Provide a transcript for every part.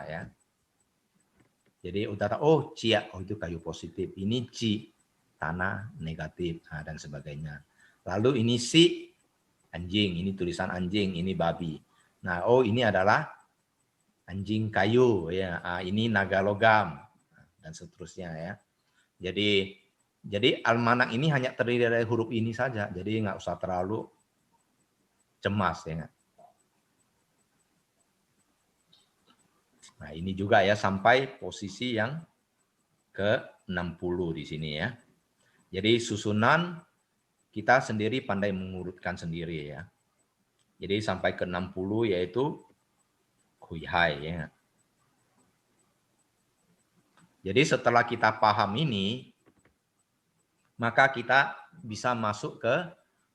ya. Jadi udara, oh cia, oh itu kayu positif. Ini ci, tanah negatif, nah, dan sebagainya. Lalu ini si, anjing, ini tulisan anjing, ini babi. Nah, oh ini adalah anjing kayu, ya. Ini naga logam, dan seterusnya ya. Jadi almanak ini hanya terdiri dari huruf ini saja. Jadi nggak usah terlalu cemas ya. Nah, ini juga ya sampai posisi yang ke-60 di sini ya. Jadi susunan kita sendiri pandai mengurutkan sendiri ya. Jadi sampai ke-60 yaitu Huihai ya. Jadi setelah kita paham ini, maka kita bisa masuk ke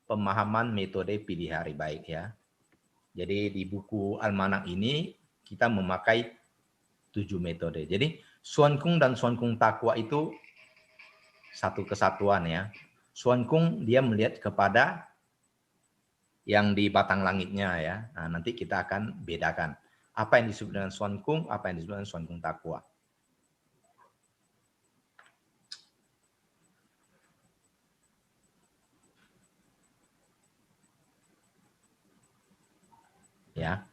pemahaman metode pilih hari baik ya. Jadi di buku Almanak ini kita memakai 7 metode. Jadi Suan Kung dan Suan Kung Takwa itu satu kesatuan ya. Suan Kung dia melihat kepada yang di batang langitnya ya. Nah, nanti kita akan bedakan apa yang disebut dengan Suan Kung, apa yang disebut dengan Suan Kung Takwa. Ya.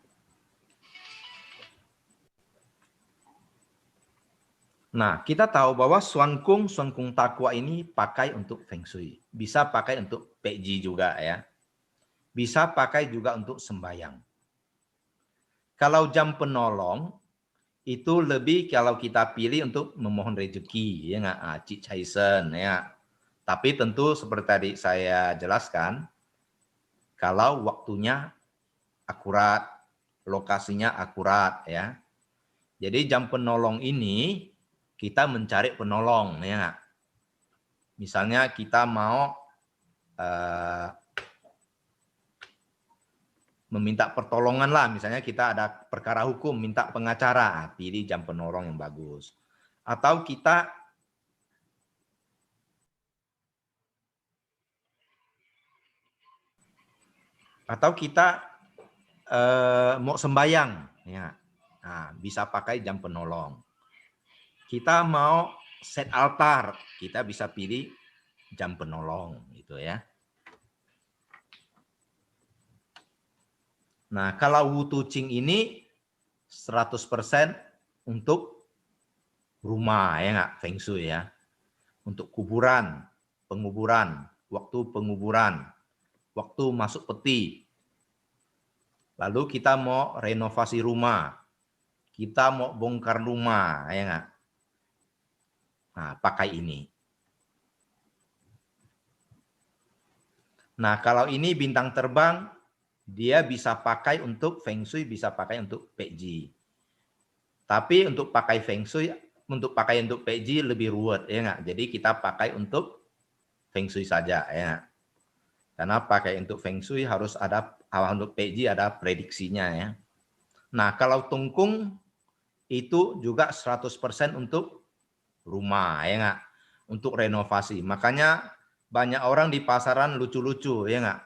Nah, kita tahu bahwa Suan Kung Takwa ini pakai untuk Feng Shui. Bisa pakai untuk Peji juga ya. Bisa pakai juga untuk sembahyang. Kalau jam penolong, itu lebih kalau kita pilih untuk memohon rezeki. Ya nggak? Cik Chaisen ya. Tapi tentu seperti tadi saya jelaskan, kalau waktunya akurat, lokasinya akurat ya. Jadi jam penolong ini kita mencari penolong ya. Misalnya kita mau meminta pertolongan lah, misalnya kita ada perkara hukum minta pengacara, pilih jam penolong yang bagus. Atau kita mau sembahyang ya. Nah, bisa pakai jam penolong. Kita mau set altar, kita bisa pilih jam penolong gitu ya. Nah, kalau Wu Tu Ching ini 100% untuk rumah ya nggak, Feng Shui ya. Untuk kuburan, penguburan, waktu penguburan, waktu masuk peti. Lalu kita mau renovasi rumah, kita mau bongkar rumah ya nggak. Nah, pakai ini. Nah, kalau ini bintang terbang, dia bisa pakai untuk Feng Shui, bisa pakai untuk Peji. Tapi untuk pakai Feng Shui, untuk pakai untuk Peji lebih ruwet ya nggak. Jadi kita pakai untuk Feng Shui saja ya. Karena pakai untuk Feng Shui harus ada, untuk Peji ada prediksinya ya. Nah, kalau Tungkung itu juga 100% untuk rumah ya nggak, untuk renovasi. Makanya banyak orang di pasaran lucu-lucu ya nggak.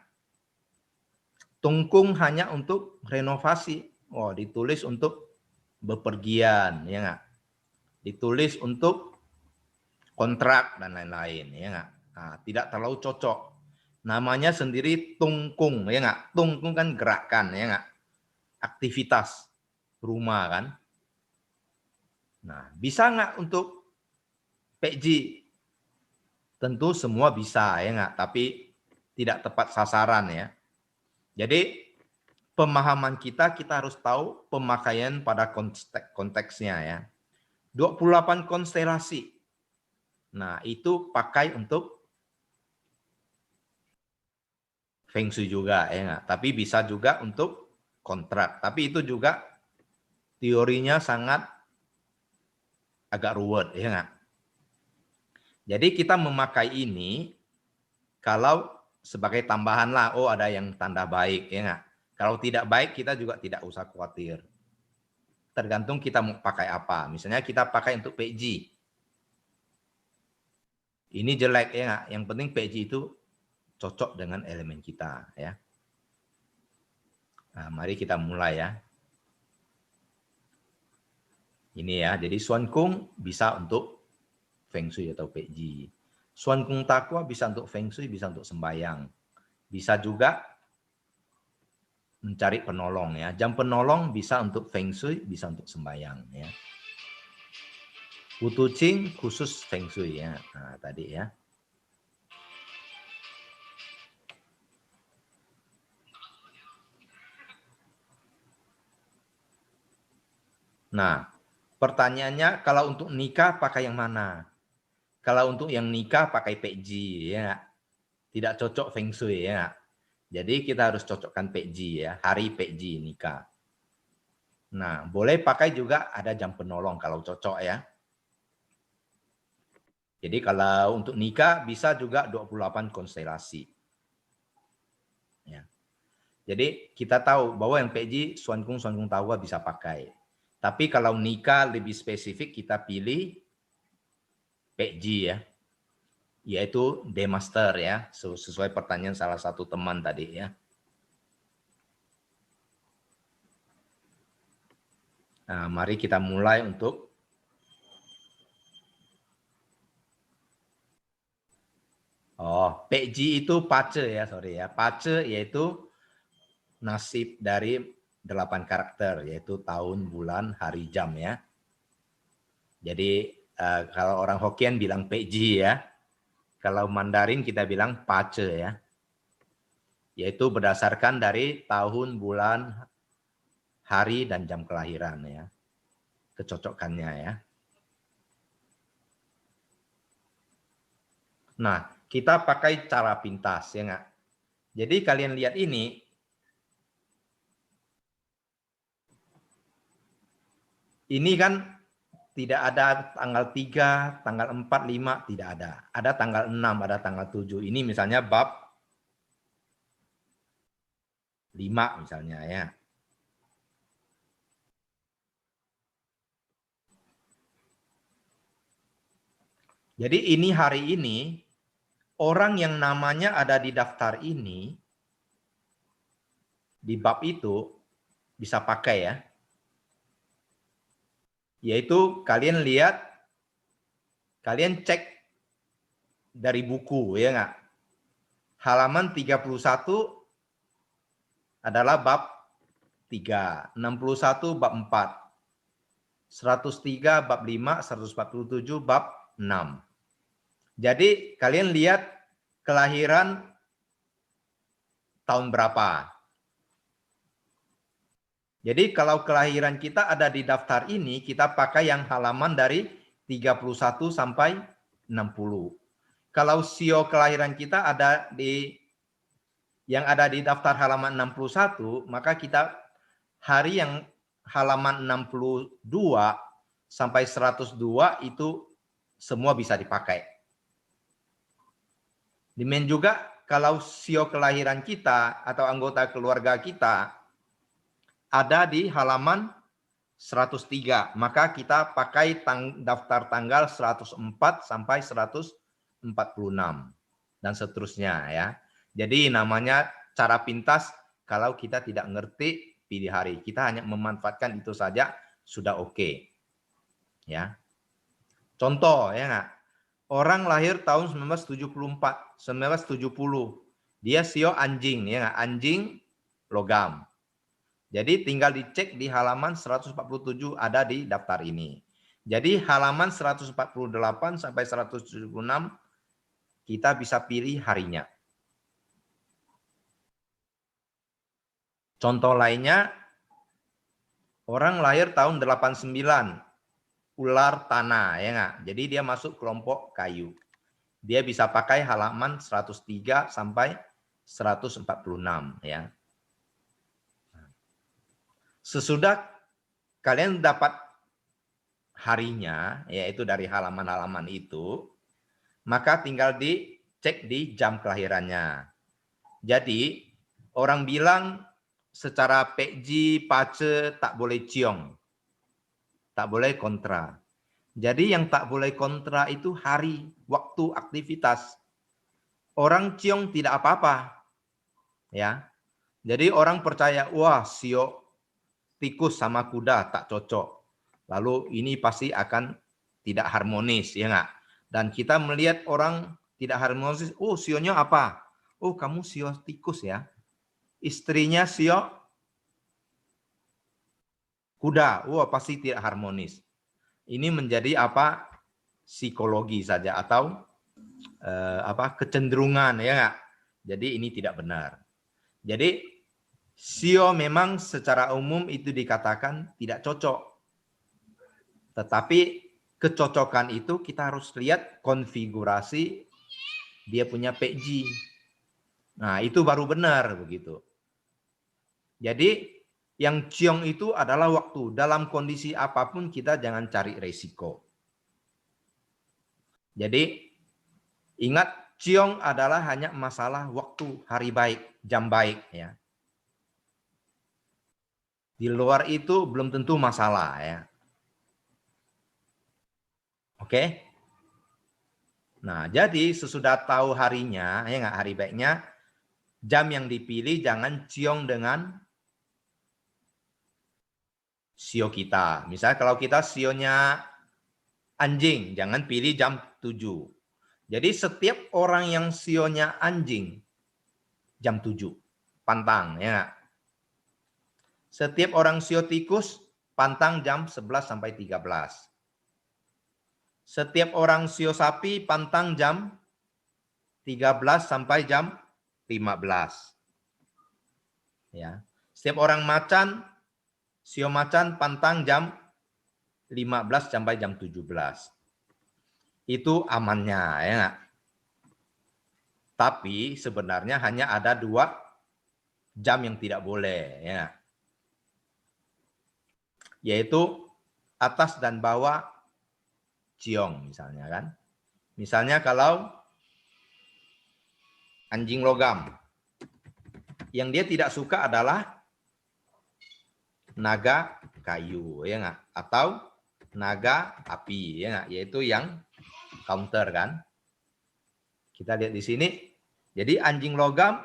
Tungkung hanya untuk renovasi. Oh, ditulis untuk bepergian ya nggak. Ditulis untuk kontrak dan lain-lain ya nggak. Nah, tidak terlalu cocok. Namanya sendiri tungkung ya nggak. Tungkung kan gerakan ya nggak. Aktivitas rumah kan. Nah, bisa nggak untuk PJ? Tentu semua bisa ya nggak, tapi tidak tepat sasaran ya. Jadi pemahaman kita harus tahu pemakaian pada konteksnya ya. 28 konstelasi. Nah, itu pakai untuk Feng Shui juga ya nggak, tapi bisa juga untuk kontrak. Tapi itu juga teorinya sangat agak ruwet ya nggak. Jadi kita memakai ini kalau sebagai tambahan lah, oh ada yang tanda baik ya nggak. Kalau tidak baik kita juga tidak usah khawatir. Tergantung kita mau pakai apa. Misalnya kita pakai untuk PG. Ini jelek ya nggak. Yang penting PG itu cocok dengan elemen kita ya. Nah, mari kita mulai ya. Ini ya, jadi Suan Kung bisa untuk Feng Shui atau Pei. Suan Kung Takwa bisa untuk Feng Shui, bisa untuk sembahyang. Bisa juga mencari penolong ya. Jam penolong bisa untuk Feng Shui, bisa untuk sembahyang ya. Wu Tu Ching khusus Feng Shui ya. Nah, tadi ya. Nah, pertanyaannya kalau untuk nikah pakai yang mana? Kalau untuk yang nikah pakai Pei ya. Tidak cocok Feng Shui ya. Jadi kita harus cocokkan Pei ya, hari Pei nikah. Nah, boleh pakai juga ada jam penolong kalau cocok ya. Jadi kalau untuk nikah bisa juga 28 konstelasi. Ya. Jadi kita tahu bahwa yang Pei Suan Kung Tawa bisa pakai. Tapi kalau nikah lebih spesifik kita pilih Pei ya. Yaitu D-Master ya, sesuai pertanyaan salah satu teman tadi ya. Nah, mari kita mulai untuk Pei itu pace ya, sorry ya. Pace yaitu nasib dari 8 karakter, yaitu tahun, bulan, hari, jam ya. Jadi kalau orang Hokkien bilang Pei ya. Kalau Mandarin kita bilang pace ya. Yaitu berdasarkan dari tahun, bulan, hari, dan jam kelahiran ya. Kecocokannya ya. Nah, kita pakai cara pintas ya nggak? Jadi kalian lihat ini. Ini kan tidak ada tanggal 3, tanggal 4, 5, tidak ada. Ada tanggal 6, ada tanggal 7. Ini misalnya bab 5 misalnya ya. Jadi ini hari ini, orang yang namanya ada di daftar ini, di bab itu, bisa pakai ya. Yaitu kalian lihat, kalian cek dari buku ya nggak? Halaman 31 adalah bab 3, 61 bab 4, 103 bab 5, 147 bab 6. Jadi kalian lihat kelahiran tahun berapa. Jadi kalau kelahiran kita ada di daftar ini, kita pakai yang halaman dari 31 sampai 60. Kalau sio kelahiran kita ada di yang ada di daftar halaman 61, maka kita hari yang halaman 62 sampai 102 itu semua bisa dipakai. Demikian juga kalau sio kelahiran kita atau anggota keluarga kita ada di halaman 103, maka kita pakai daftar tanggal 104 sampai 146 dan seterusnya ya. Jadi namanya cara pintas kalau kita tidak ngerti pilih hari. Kita hanya memanfaatkan itu saja sudah oke. Ya. Contoh ya nggak? Orang lahir tahun 1974, 1970. Dia sio anjing ya nggak? Anjing logam. Jadi tinggal dicek di halaman 147 ada di daftar ini. Jadi halaman 148 sampai 176 kita bisa pilih harinya. Contoh lainnya, orang lahir tahun 89, ular tanah ya nggak? Jadi dia masuk kelompok kayu. Dia bisa pakai halaman 103 sampai 146 ya. Sesudah kalian dapat harinya, yaitu dari halaman-halaman itu, maka tinggal dicek di jam kelahirannya. Jadi orang bilang secara Pekji, Pace tak boleh ciong. Tak boleh kontra. Jadi yang tak boleh kontra itu hari, waktu, aktivitas. Orang ciong tidak apa-apa. Ya. Jadi orang percaya, wah sio tikus sama kuda tak cocok. Lalu ini pasti akan tidak harmonis, ya nggak? Dan kita melihat orang tidak harmonis, oh sionya apa? Oh kamu sio tikus ya. Istrinya sio kuda, wah pasti tidak harmonis. Ini menjadi apa? Psikologi saja atau apa kecenderungan, ya nggak? Jadi ini tidak benar. Jadi sio memang secara umum itu dikatakan tidak cocok. Tetapi kecocokan itu kita harus lihat konfigurasi dia punya PG. Nah, itu baru benar begitu. Jadi yang ciong itu adalah waktu. Dalam kondisi apapun kita jangan cari resiko. Jadi ingat ciong adalah hanya masalah waktu, hari baik, jam baik ya. Di luar itu belum tentu masalah ya. Oke. Nah, jadi sesudah tahu harinya, ya nggak hari baiknya, jam yang dipilih jangan ciong dengan sio kita. Misalnya kalau kita sionya anjing, jangan pilih jam 7. Jadi setiap orang yang sionya anjing, jam 7. Pantang, ya. Setiap orang sio tikus, pantang jam 11 sampai 13. Setiap orang sio sapi, pantang jam 13 sampai jam 15. Ya. Setiap orang macan, sio macan pantang jam 15 sampai jam 17. Itu amannya, ya. Tapi sebenarnya hanya ada 2 jam yang tidak boleh, ya. Yaitu atas dan bawah ciong misalnya kan. Misalnya kalau anjing logam, yang dia tidak suka adalah naga kayu, ya nggak? Atau naga api, ya nggak? Yaitu yang counter kan. Kita lihat di sini. Jadi anjing logam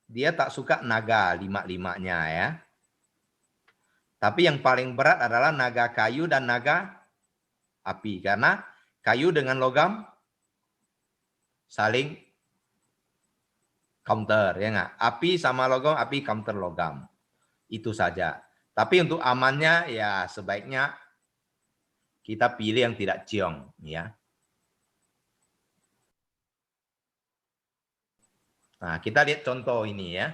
dia tak suka naga 5-5-nya ya. Tapi yang paling berat adalah naga kayu dan naga api karena kayu dengan logam saling counter, ya nggak? Api sama logam, api counter logam. Itu saja. Tapi untuk amannya ya sebaiknya kita pilih yang tidak ciong, ya. Nah, kita lihat contoh ini ya.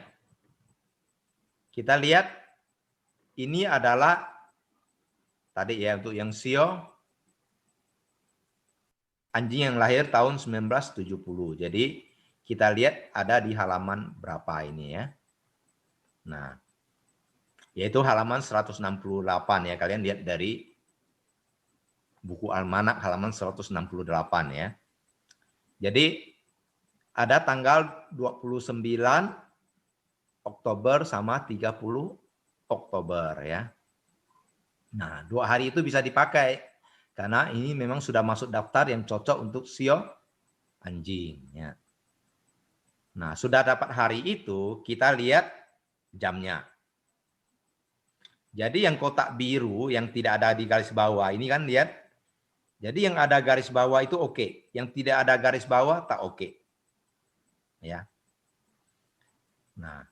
Kita lihat ini adalah tadi ya untuk yang sio anjing yang lahir tahun 1970. Jadi kita lihat ada di halaman berapa ini ya. Nah, yaitu halaman 168 ya. Kalian lihat dari buku almanak halaman 168 ya. Jadi ada tanggal 29 Oktober sama 30 Oktober ya. Nah, 2 hari itu bisa dipakai karena ini memang sudah masuk daftar yang cocok untuk sio anjing ya. Nah, sudah dapat hari itu, kita lihat jamnya. Jadi yang kotak biru yang tidak ada di garis bawah ini kan lihat. Jadi yang ada garis bawah itu oke, yang tidak ada garis bawah tak oke. Ya. Nah,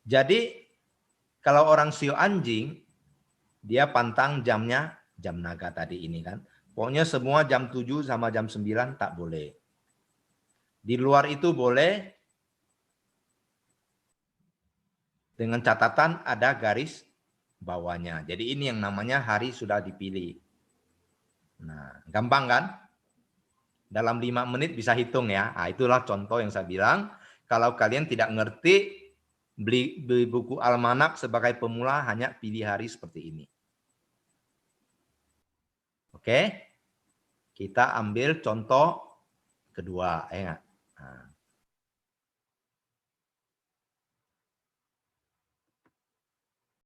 jadi kalau orang sio anjing dia pantang jamnya jam naga tadi ini kan. Pokoknya semua jam 7 sama jam 9 tak boleh. Di luar itu boleh dengan catatan ada garis bawahnya. Jadi ini yang namanya hari sudah dipilih. Nah, gampang kan? Dalam 5 menit bisa hitung ya. Nah, itulah contoh yang saya bilang. Kalau kalian tidak ngerti, beli buku almanak sebagai pemula hanya pilih hari seperti ini. Oke? Kita ambil contoh kedua. Ya.